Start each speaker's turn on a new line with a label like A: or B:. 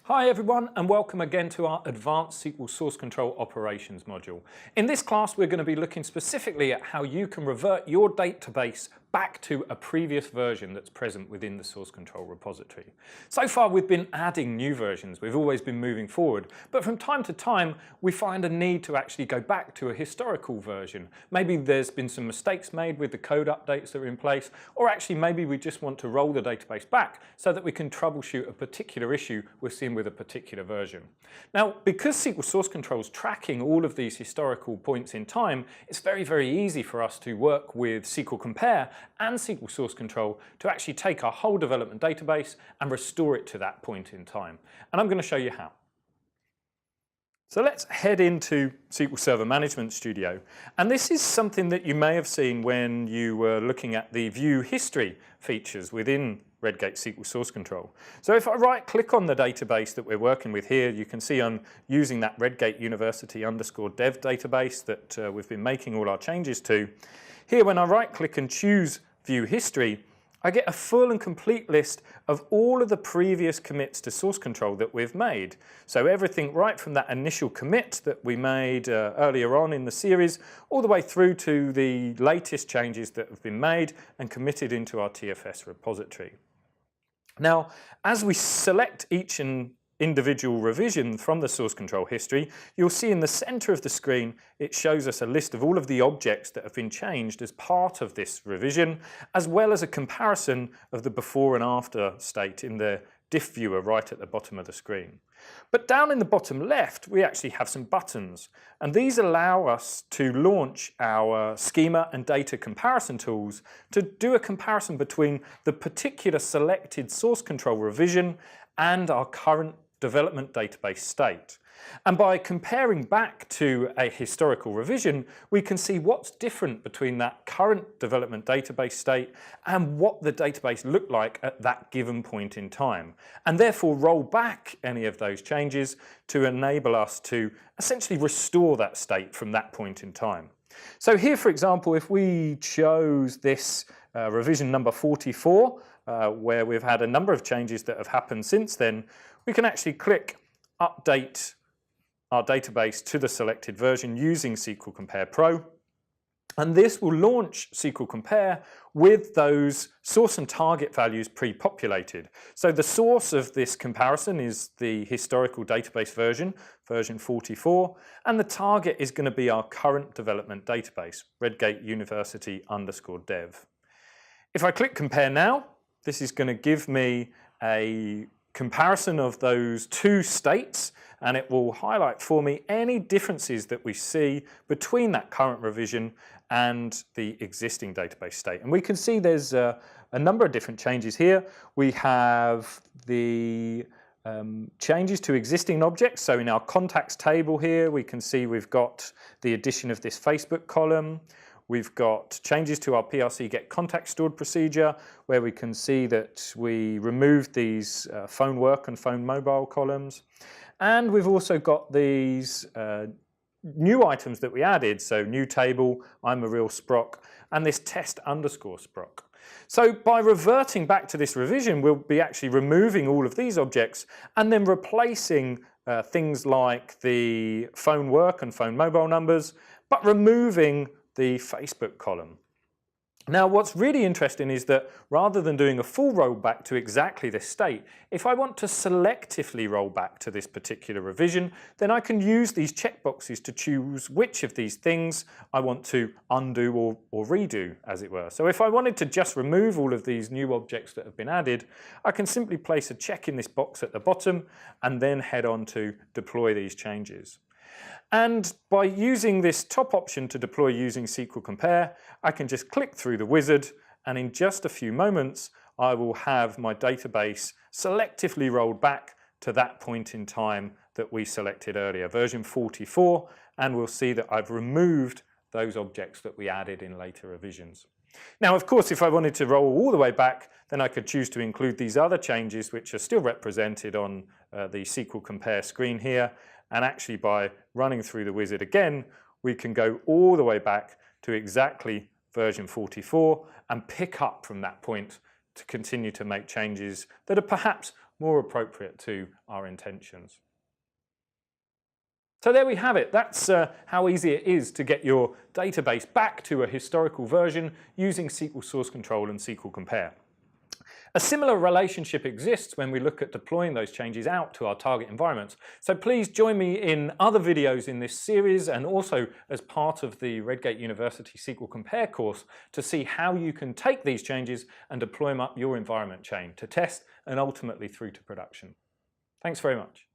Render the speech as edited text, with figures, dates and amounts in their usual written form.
A: Hi everyone, and welcome again to our Advanced SQL Source Control Operations module. In this class we're going to be looking specifically at how you can revert your database back to a previous version that's present within the source control repository. So far we've been adding new versions, we've always been moving forward, but from time to time we find a need to actually go back to a historical version. Maybe there's been some mistakes made with the code updates that are in place, or actually maybe we just want to roll the database back so that we can troubleshoot a particular issue we're seeing with a particular version. Now, because SQL Source Control is tracking all of these historical points in time, it's very easy for us to work with SQL Compare and SQL Source Control to actually take our whole development database and restore it to that point in time. And I'm going to show you how. So let's head into SQL Server Management Studio. And this is something that you may have seen when you were looking at the view history features within Redgate SQL Source Control. So if I right click on the database that we're working with here, you can see I'm using that Redgate University _dev database that we've been making all our changes to. Here when I right click and choose view history, I get a full and complete list of all of the previous commits to source control that we've made. So everything right from that initial commit that we made earlier on in the series, all the way through to the latest changes that have been made and committed into our TFS repository. Now, as we select each individual revision from the source control history, you'll see in the center of the screen it shows us a list of all of the objects that have been changed as part of this revision, as well as a comparison of the before and after state in the diff viewer right at the bottom of the screen. But down in the bottom left we actually have some buttons, and these allow us to launch our schema and data comparison tools to do a comparison between the particular selected source control revision and our current development database state. And by comparing back to a historical revision, we can see what's different between that current development database state and what the database looked like at that given point in time, and therefore roll back any of those changes to enable us to essentially restore that state from that point in time. So here, for example, if we chose this revision number 44, where we've had a number of changes that have happened since then, we can actually click Update our database to the selected version using SQL Compare Pro. And this will launch SQL Compare with those source and target values pre-populated. So the source of this comparison is the historical database version, version 44, and the target is going to be our current development database, Redgate University _dev. If I click Compare Now, this is going to give me a comparison of those two states, and it will highlight for me any differences that we see between that current revision and the existing database state. And we can see there's a number of different changes here. We have the changes to existing objects. So in our contacts table here, we can see we've got the addition of this Facebook column. We've got changes to our PRC get contact stored procedure, where we can see that we removed these phone work and phone mobile columns. And we've also got these new items that we added. So new table, I'm a real Sprock, and this test _ Sprock. So by reverting back to this revision, we'll be actually removing all of these objects and then replacing things like the phone work and phone mobile numbers, but removing the Facebook column. Now what's really interesting is that rather than doing a full rollback to exactly this state, if I want to selectively roll back to this particular revision, then I can use these checkboxes to choose which of these things I want to undo or redo, as it were. So if I wanted to just remove all of these new objects that have been added, I can simply place a check in this box at the bottom and then head on to deploy these changes. And by using this top option to deploy using SQL Compare, I can just click through the wizard, and in just a few moments I will have my database selectively rolled back to that point in time that we selected earlier, version 44, and we'll see that I've removed those objects that we added in later revisions. Now, of course, if I wanted to roll all the way back, then I could choose to include these other changes which are still represented on the SQL Compare screen here. And actually by running through the wizard again, we can go all the way back to exactly version 44 and pick up from that point to continue to make changes that are perhaps more appropriate to our intentions. So there we have it. That's how easy it is to get your database back to a historical version using SQL Source Control and SQL Compare. A similar relationship exists when we look at deploying those changes out to our target environments. So please join me in other videos in this series and also as part of the Redgate University SQL Compare course to see how you can take these changes and deploy them up your environment chain to test and ultimately through to production. Thanks very much.